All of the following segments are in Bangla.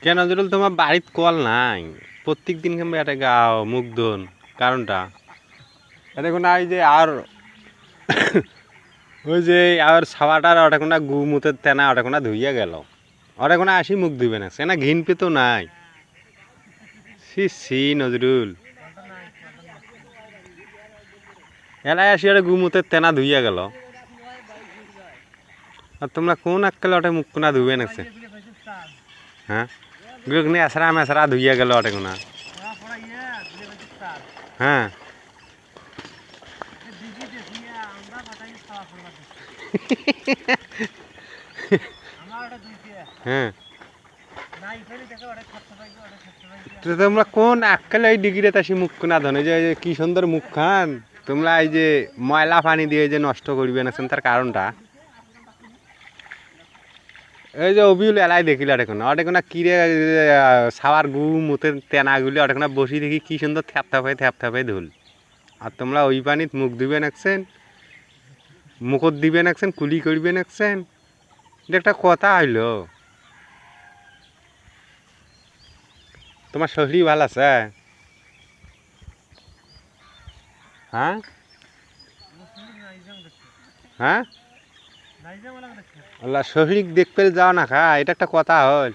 কেন নজরুল তোমার বাড়িত কল নাই? প্রত্যেক দিন কেমন এটা গাও মুখ ধন? কারণটা এটা কোনো এই যে আর ওই যে আর ছাওয়াটার ওটা কোনো গু মুতের তেনা ওটা কোনো ধুইয়া গেল, ওটা কোনো আসি মুখ ধুবে না, সে না ঘিন পেতো নাই। সি সি নজরুল, এলাই আসি ওটা গু মুতের তেনা ধুইয়া গেল, আর তোমরা কোন আক্কেলে ওটা মুখ কোনা ধুবে নাকছে? হ্যাঁ, গুলো এসরা মেসরা ধুইয়া গেল ওটা কোনা। হ্যাঁ হ্যাঁ, তো তোমরা কোন আক্কেলে এই ডিগ্রিতে আসি মুখ কোনা ধনে যে কি সুন্দর মুখ খান তোমরা, এই যে ময়লা পানি দিয়ে যে নষ্ট করবে না তার কারণটা এই যে অবিউল এলাই দেখিল এখন ওটা কোনো কিরে সাওয়ার গু মুতের তেনাগুলি ওটা কোনো বসি দেখি কি সুন্দর থ্যাপ থাপাই ধুল, আর তোমরা ওই পানিত মুখ দিবে নাকছেন, মুখত দিবে নাকছেন, কুলি করবে নাকছেন, এটা একটা কথা হইলো? তোমার শরীর ভালো আছে? হ্যাঁ হ্যাঁ, আল্লাহ শরীর দেখতে যাও না খা, এটা একটা কথা হল?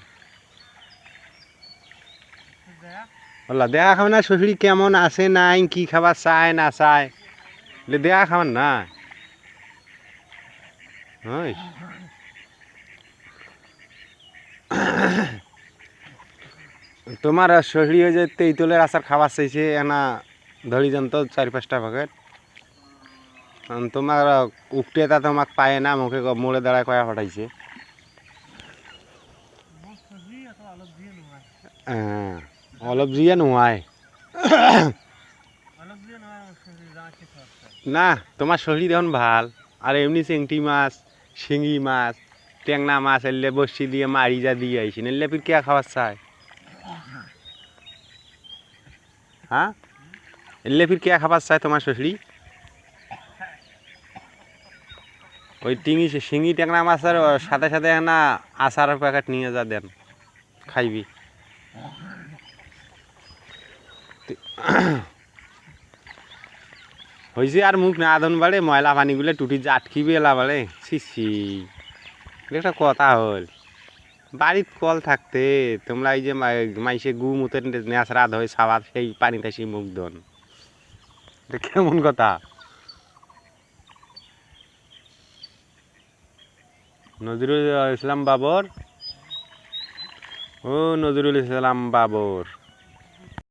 আল্লাহ দেখা খাবে না শরীর কেমন আছে নাই, কি খাবার চায় না চায়, দেখা খাবার না? ওই তোমার শরীর যে তেঁতুলের আচার খাবার চাইছে না, ধরি যান তো 4-5টা প্যাকেট, তোমার উকটেটা তোমাক পায় না, মুখে মোড়ে দাঁড়ায় কয়া ফাটাইছে। হ্যাঁ, অলপ জিয়ে নোয়ায় না, তোমার শরীর এখন ভাল, আর এমনি চেংটি মাছ, শিঙি মাছ, ট্যাংনা মাছ এলে বসি দিয়ে মারি যা দিয়ে আইসি, এলে ফির কে খাবার চায়? হ্যাঁ, এলে ফির কে খাবার চায় তোমার শরীর? ওই টিঙি শিঙি ট্যাংরা মাছের সাথে সাথে না আচারের প্যাকেট নিয়ে যা দেন, খাইবি। হয়েছে আর মুখ না ধন বাড়ে, ময়লা পানিগুলো টুটি যে আটকিবে এলা বাড়ে, ছি একটা কথা হল? বাড়িত কল থাকতে তোমরা এই যে মাইসে গু মুতে নেশরা ধরে সাবাদ সেই পানিতে সেই মুখ ধন, এটা কেমন কথা? নজরুল ইসলাম বাবর, ও নজরুল ইসলাম বাবর।